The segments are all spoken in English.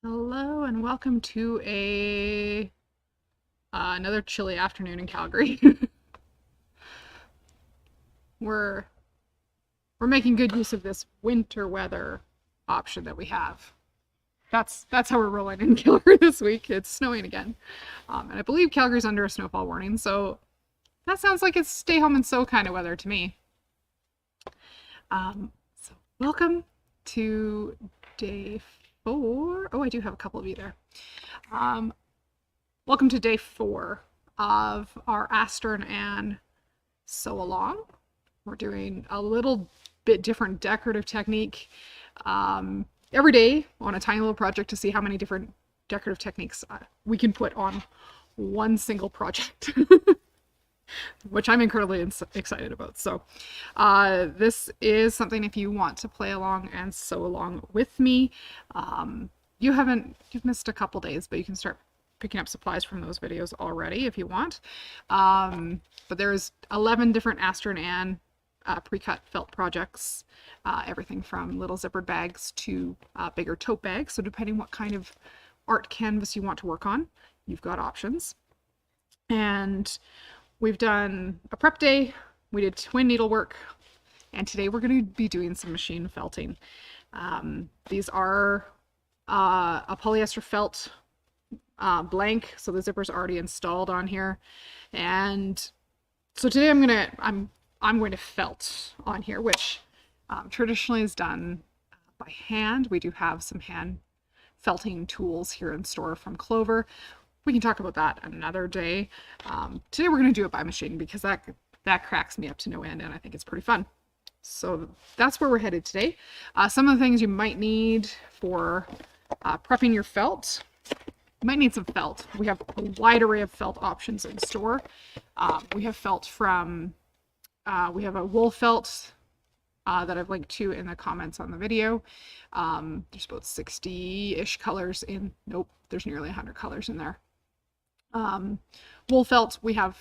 Hello and welcome to another chilly afternoon in Calgary. we're we're making good use of this winter weather option that we have. That's how we're rolling in Calgary this week. It's snowing again, and I believe Calgary's under a snowfall warning. So that sounds like it's stay home and sew kind of weather to me. So welcome to day 4. Oh, I do have a couple of you there. Welcome to day 4 of our Aster and Anne sew along. We're doing a little bit different decorative technique every day on a tiny little project to see how many different decorative techniques we can put on one single project, which I'm incredibly excited about. So this is something if you want to play along and sew along with me. You've missed a couple days, but you can start picking up supplies from those videos already if you want. But there's 11 different Aster and Anne pre-cut felt projects, everything from little zippered bags to bigger tote bags. So depending what kind of art canvas you want to work on, you've got options. And we've done a prep day, we did twin needlework, and today we're going to be doing some machine felting. These are a polyester felt blank, so the zipper's already installed on here. And so today I'm going to felt on here, which traditionally is done by hand. We do have some hand felting tools here in store from Clover. We can talk about that another day. Today we're going to do it by machine because that cracks me up to no end, and I think it's pretty fun. So that's where we're headed today. Some of the things you might need for prepping your felt. You might need some felt. We have a wide array of felt options in store. We have felt from, we have a wool felt that I've linked to in the comments on the video. There's about 60-ish colors in, nope, there's nearly 100 colors in there. Wool felt, we have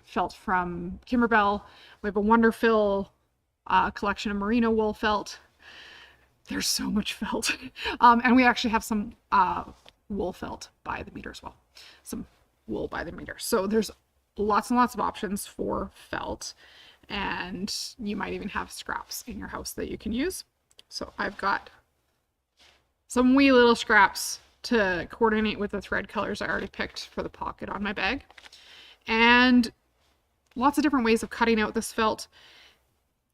felt from Kimberbell. We have a wonderful collection of Merino Wool felt. There's so much felt. And we actually have some wool felt by the meter as well. Some wool by the meter. So there's lots and lots of options for felt, and you might even have scraps in your house that you can use. So I've got some wee little scraps to coordinate with the thread colors I already picked for the pocket on my bag, and lots of different ways of cutting out this felt.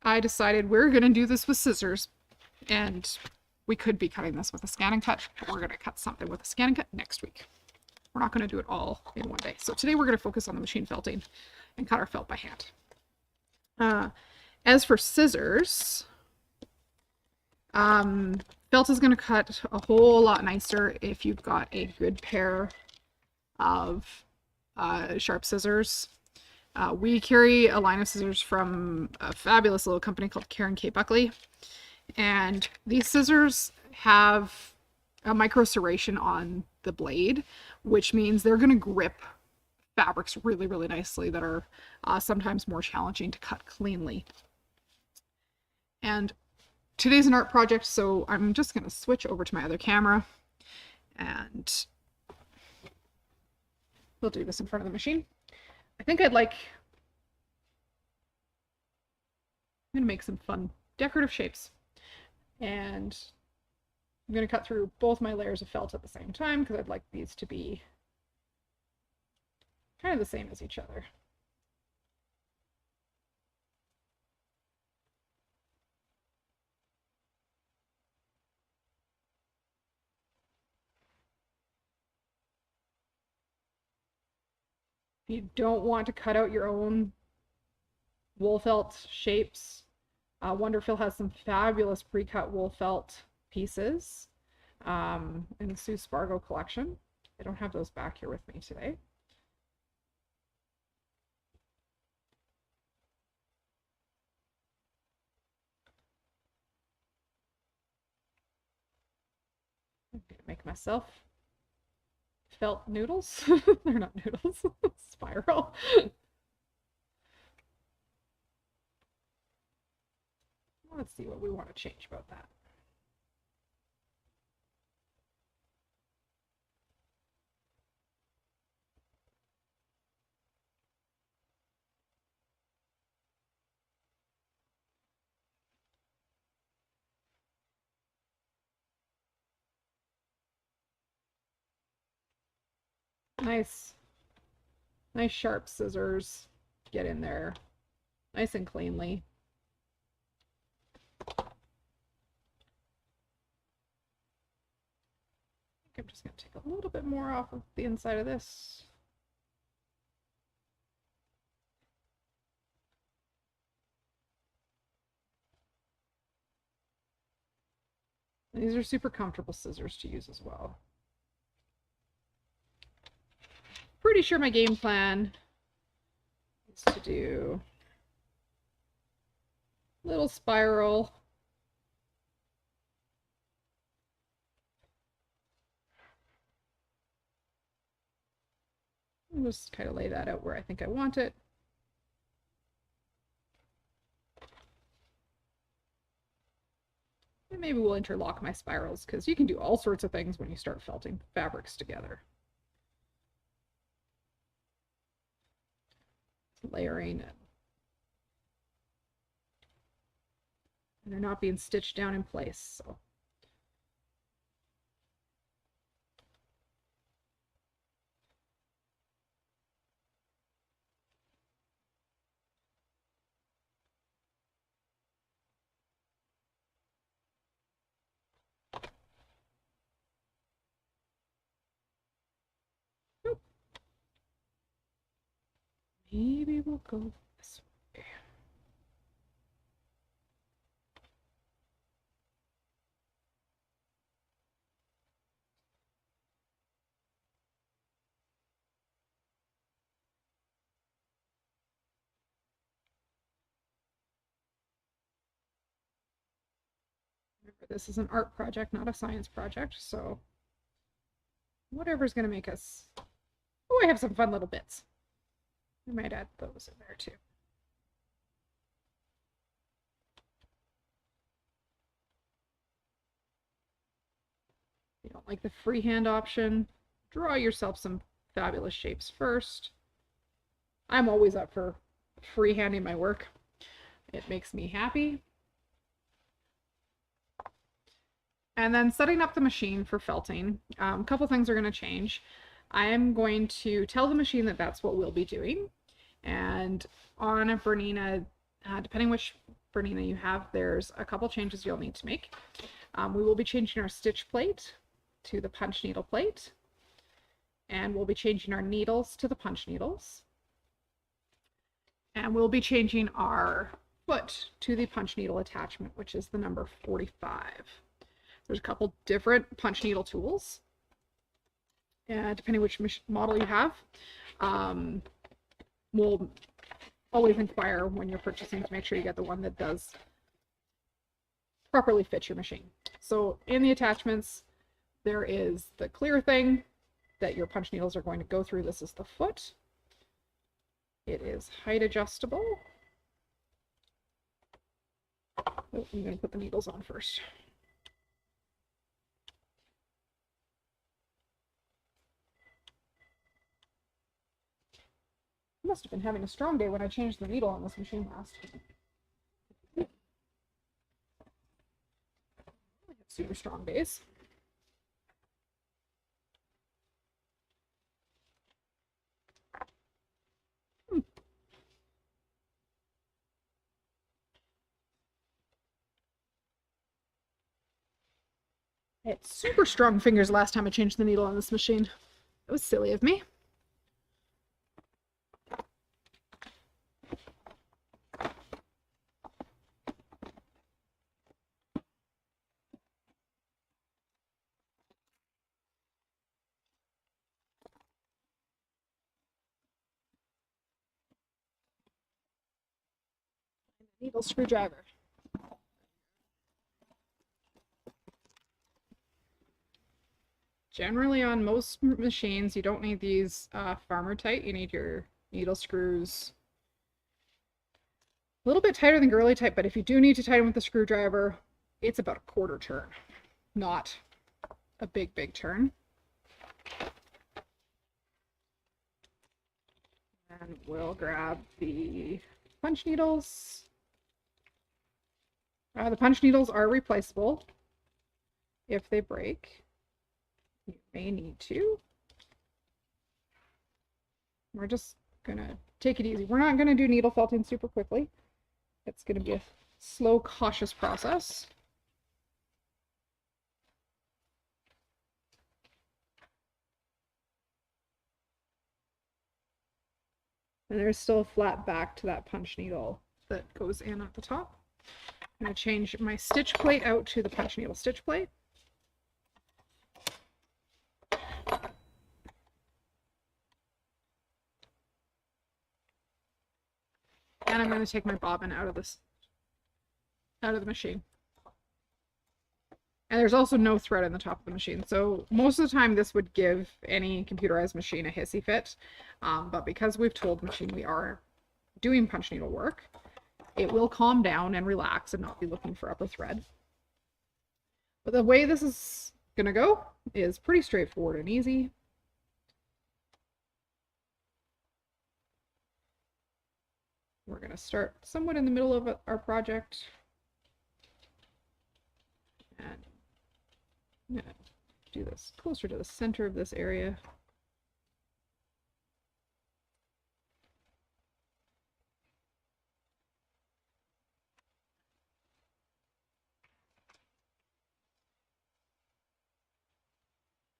I decided we're going to do this with scissors, and we could be cutting this with a scan and cut, but we're going to cut something with a scan and cut next week. We're not going to do it all in one day. So today we're going to focus on the machine felting and cut our felt by hand. As for scissors, felt is going to cut a whole lot nicer if you've got a good pair of sharp scissors. We carry a line of scissors from a fabulous little company called Karen K. Buckley. And these scissors have a micro serration on the blade, which means they're going to grip fabrics really, really nicely that are sometimes more challenging to cut cleanly. And today's an art project, so I'm just going to switch over to my other camera, and we'll do this in front of the machine. I think I'm going to make some fun decorative shapes. And I'm going to cut through both my layers of felt at the same time because I'd like these to be kind of the same as each other. If you don't want to cut out your own wool felt shapes, Wonderfil has some fabulous pre-cut wool felt pieces in the Sue Spargo collection. I don't have those back here with me today. I'm gonna make myself felt noodles. They're not noodles. Spiral. Let's see what we want to change about that. Nice, nice sharp scissors. Get in there nice and cleanly. I'm just going to take a little bit more off of the inside of this. These are super comfortable scissors to use as well. Pretty sure my game plan is to do a little spiral. I'll just kind of lay that out where I think I want it. And maybe we'll interlock my spirals, because you can do all sorts of things when you start felting fabrics together. Layering it. And they're not being stitched down in place, so. Maybe we'll go this way. Remember, this is an art project, not a science project, so whatever's going to make us... Oh, I have some fun little bits. I might add those in there too. If you don't like the freehand option, draw yourself some fabulous shapes first. I'm always up for freehanding my work. It makes me happy. And then setting up the machine for felting. A couple things are going to change. I am going to tell the machine that that's what we'll be doing. And on a Bernina, depending which Bernina you have, there's a couple changes you'll need to make. We will be changing our stitch plate to the punch needle plate. And we'll be changing our needles to the punch needles. And we'll be changing our foot to the punch needle attachment, which is the number 45. There's a couple different punch needle tools, depending which model you have. We'll always inquire when you're purchasing to make sure you get the one that does properly fit your machine. So in the attachments, there is the clear thing that your punch needles are going to go through. This is the foot. It is height adjustable. Oh, I'm going to put the needles on first. I must have been having a strong day when I changed the needle on this machine last. I have super strong days. I had super strong fingers last time I changed the needle on this machine. That was silly of me. Needle screwdriver. Generally on most machines, you don't need these farmer tight. You need your needle screws a little bit tighter than girly tight, but if you do need to tighten with the screwdriver, it's about a quarter turn, not a big turn. And we'll grab the punch needles. The punch needles are replaceable if they break. You may need to We're just gonna take it easy. We're not gonna do needle felting super quickly. It's gonna be a slow, cautious process. And there's still a flat back to that punch needle that goes in at the top. I'm going to change my stitch plate out to the punch needle stitch plate. And I'm going to take my bobbin out of the machine. And there's also no thread in the top of the machine. So most of the time this would give any computerized machine a hissy fit. But because we've told the machine we are doing punch needle work, it will calm down and relax and not be looking for upper thread. But the way this is gonna go is pretty straightforward and easy. We're gonna start somewhat in the middle of our project. And I'm gonna do this closer to the center of this area.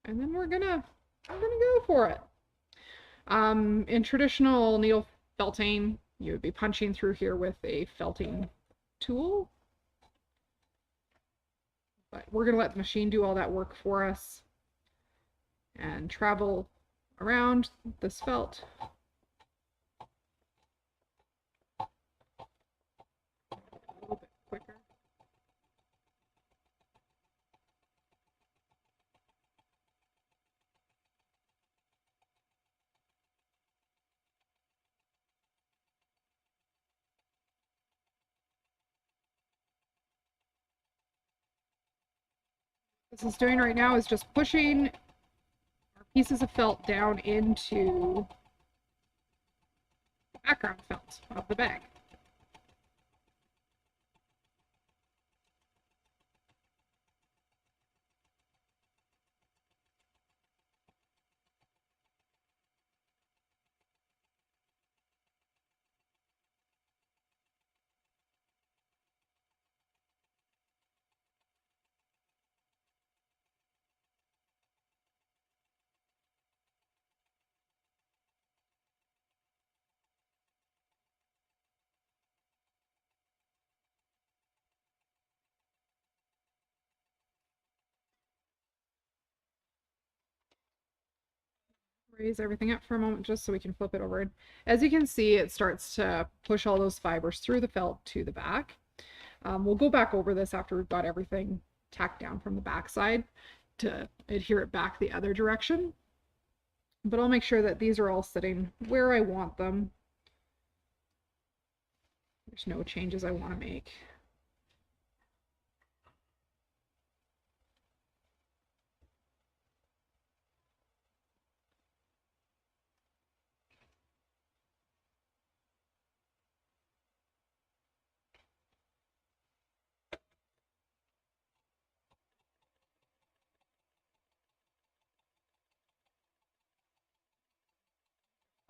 And then I'm gonna go for it. In traditional needle felting, you would be punching through here with a felting tool. But we're gonna let the machine do all that work for us and travel around this felt. A little bit quicker. What this is doing right now is just pushing our pieces of felt down into the background felt of the bag. Raise everything up for a moment just so we can flip it over. As you can see, it starts to push all those fibers through the felt to the back. We'll go back over this after we've got everything tacked down from the back side to adhere it back the other direction. But I'll make sure that these are all sitting where I want them. There's no changes I want to make.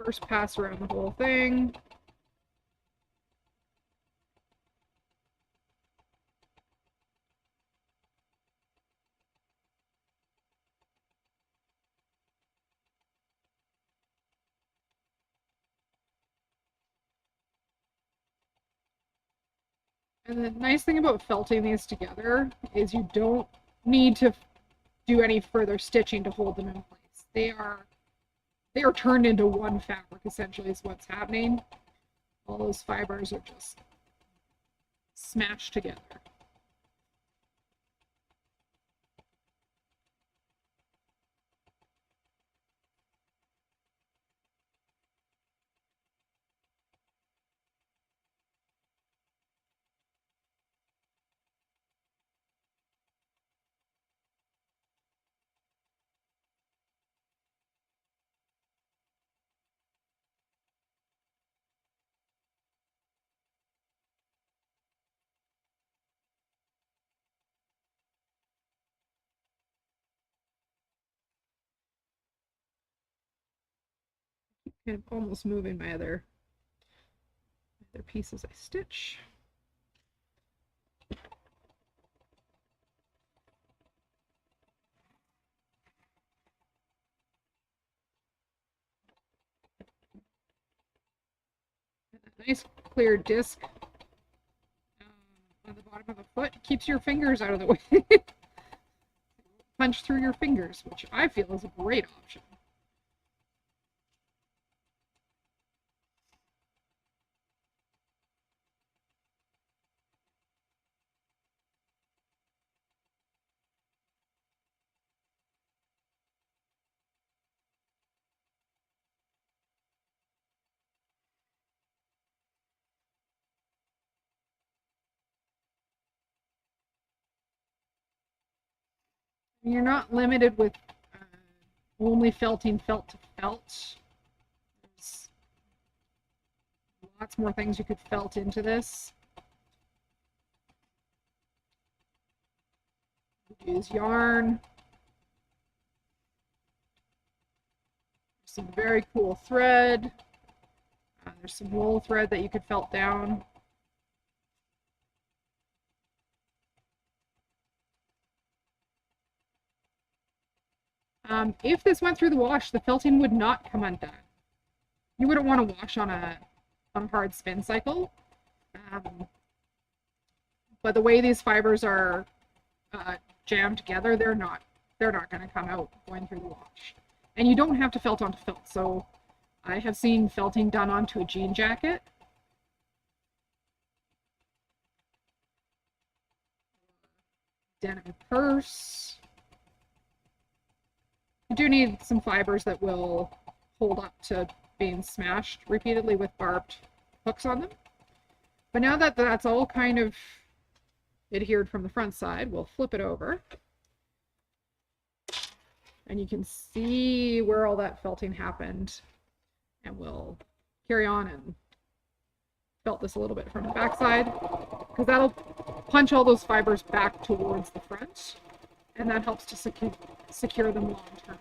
First pass around the whole thing. And the nice thing about felting these together is you don't need to do any further stitching to hold them in place. They are turned into one fabric, essentially, is what's happening. All those fibers are just smashed together. kind of almost moving my other pieces I stitch. Nice clear disc on the bottom of the foot keeps your fingers out of the way. Punch through your fingers, which I feel is a great option. You're not limited with only felting felt to felt. There's lots more things you could felt into this. Use yarn. Some very cool thread. There's some wool thread that you could felt down. If this went through the wash, the felting would not come undone. You wouldn't want to wash on a hard spin cycle. But the way these fibers are jammed together, they're not going to come out going through the wash. And you don't have to felt onto felt. So I have seen felting done onto a jean jacket. Denim purse. You do need some fibers that will hold up to being smashed repeatedly with barbed hooks on them. But now that that's all kind of adhered from the front side, we'll flip it over. And you can see where all that felting happened. And we'll carry on and felt this a little bit from the back side, because that'll punch all those fibers back towards the front. And that helps to secure them long term.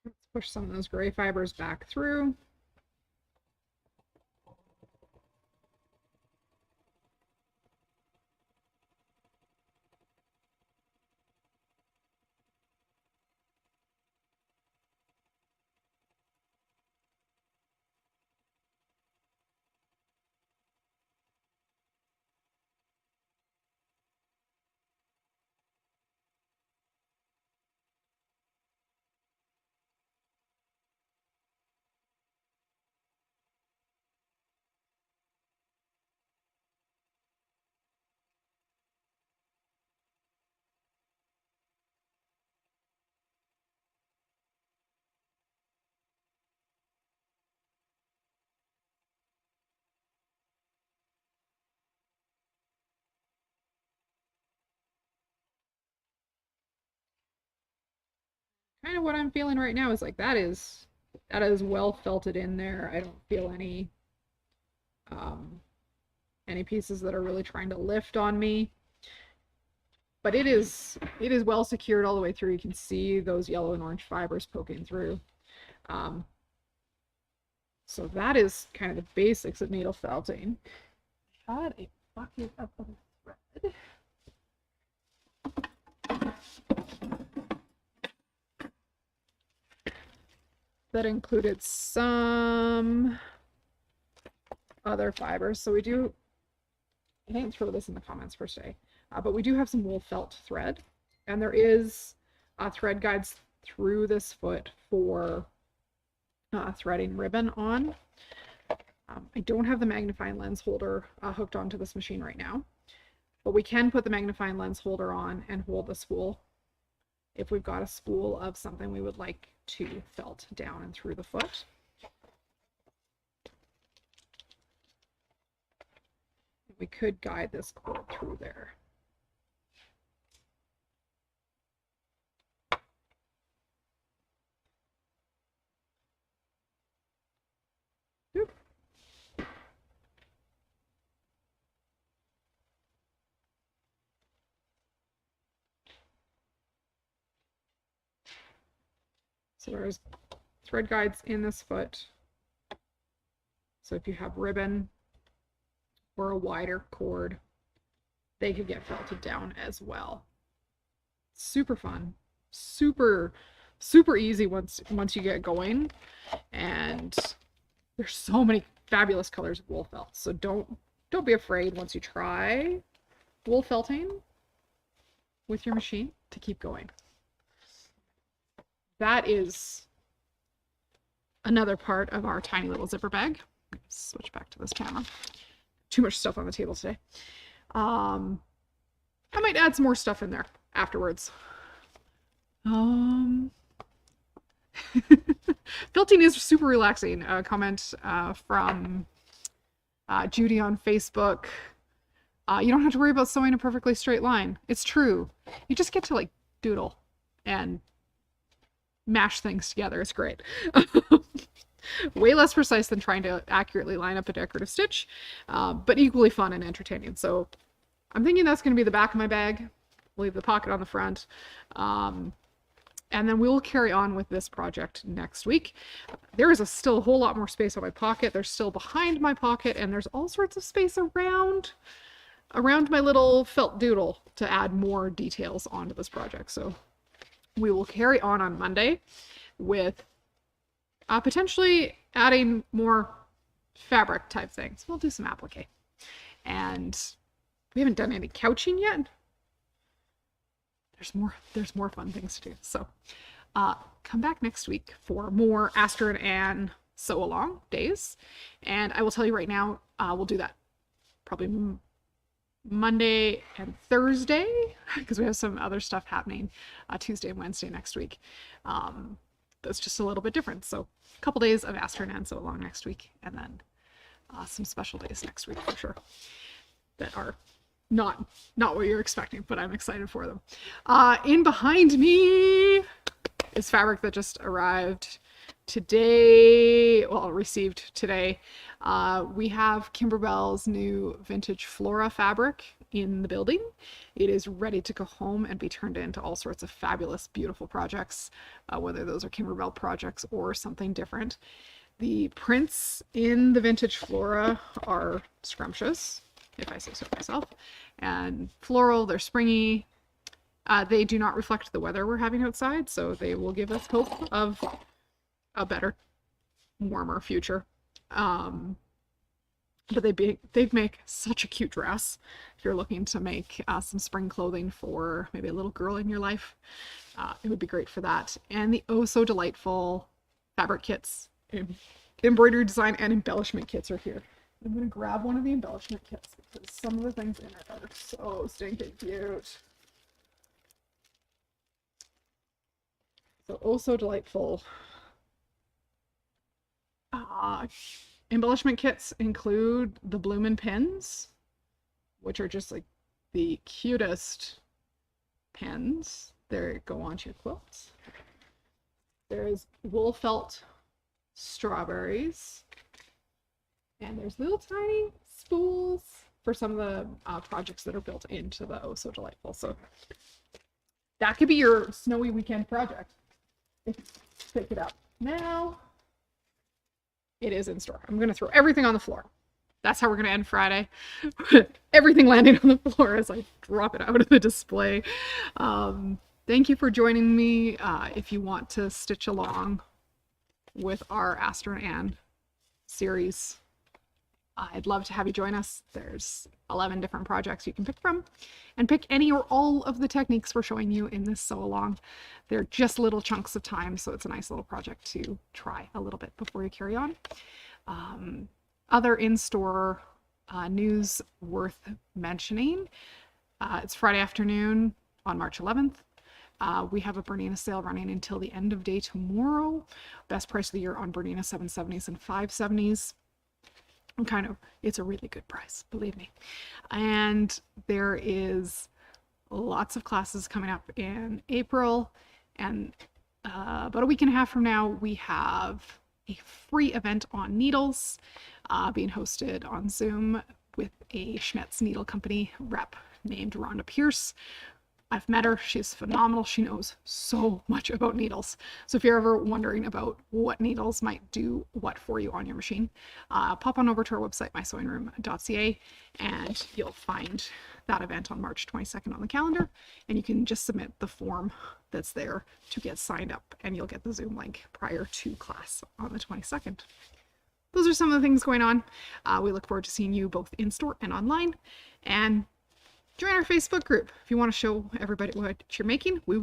Let's push some of those gray fibers back through. Kind of what I'm feeling right now is like that is well felted in there. I don't feel any pieces that are really trying to lift on me. But it is well secured all the way through. You can see those yellow and orange fibers poking through. So that is kind of the basics of needle felting. I had a bucket of thread. That included some other fibers. So we do, I didn't throw this in the comments per se, but we do have some wool felt thread, and there is thread guides through this foot for threading ribbon on. I don't have the magnifying lens holder hooked onto this machine right now, but we can put the magnifying lens holder on and hold the spool if we've got a spool of something we would like to felt down and through the foot. We could guide this cord through there. Oop. So there's thread guides in this foot. So if you have ribbon or a wider cord, they could get felted down as well. Super fun, super easy once you get going, and there's so many fabulous colors of wool felt. So don't be afraid once you try wool felting with your machine to keep going. That is another part of our tiny little zipper bag. Switch back to this camera. Too much stuff on the table today. I might add some more stuff in there afterwards. Felting is super relaxing. A comment from Judy on Facebook. You don't have to worry about sewing a perfectly straight line. It's true. You just get to like doodle and mash things together. It's great. Way less precise than trying to accurately line up a decorative stitch, but equally fun and entertaining. So I'm thinking that's going to be the back of my bag. Leave the pocket on the front. And then we'll carry on with this project next week. There is still a whole lot more space on my pocket. There's still behind my pocket, and there's all sorts of space around my little felt doodle to add more details onto this project. So we will carry on Monday with potentially adding more fabric type things. We'll do some applique. And we haven't done any couching yet. There's more fun things to do. So come back next week for more Aster and Anne sew along days. And I will tell you right now, we'll do that probably Monday and Thursday, because we have some other stuff happening Tuesday and Wednesday next week. That's just a little bit different. So a couple days of Aster and Anne sew along next week, and then some special days next week for sure that are not what you're expecting, but I'm excited for them. In behind me is fabric that just arrived today, well, received today. We have Kimberbell's new vintage Flora fabric in the building. It is ready to go home and be turned into all sorts of fabulous, beautiful projects, whether those are Kimberbell projects or something different. The prints in the vintage Flora are scrumptious, if I say so myself, and floral. They're springy. They do not reflect the weather we're having outside, so they will give us hope of a better, warmer future. But they'd make such a cute dress if you're looking to make some spring clothing for maybe a little girl in your life. It would be great for that. And the Oh So Delightful fabric kits, embroidery design and embellishment kits are here. I'm going to grab one of the embellishment kits because some of the things in it are so stinking cute. So Oh So Delightful. Embellishment kits include the bloomin' pins, which are just like the cutest pins. They go onto your quilts. There's wool felt strawberries. And there's little tiny spools for some of the projects that are built into the Oh So Delightful. So that could be your snowy weekend project. Pick it up now. It is in store. I'm going to throw everything on the floor. That's how we're going to end Friday. Everything landing on the floor as I drop it out of the display. Thank you for joining me. If you want to stitch along with our Aster and Anne series, I'd love to have you join us. There's 11 different projects you can pick from, and pick any or all of the techniques we're showing you in this sew along. They're just little chunks of time, so it's a nice little project to try a little bit before you carry on. Other in-store news worth mentioning. It's Friday afternoon on March 11th. We have a Bernina sale running until the end of day tomorrow. Best price of the year on Bernina 770s and 570s. It's a really good price, believe me. And there is lots of classes coming up in April, and about a week and a half from now, we have a free event on needles being hosted on Zoom with a Schmetz Needle Company rep named Rhonda Pierce. I've met her. She's phenomenal. She knows so much about needles. So if you're ever wondering about what needles might do what for you on your machine, pop on over to our website, mysewingroom.ca, and you'll find that event on March 22nd on the calendar, and you can just submit the form that's there to get signed up, and you'll get the Zoom link prior to class on the 22nd. Those are some of the things going on. We look forward to seeing you both in store and online, and join our Facebook group if you want to show everybody what you're making. We would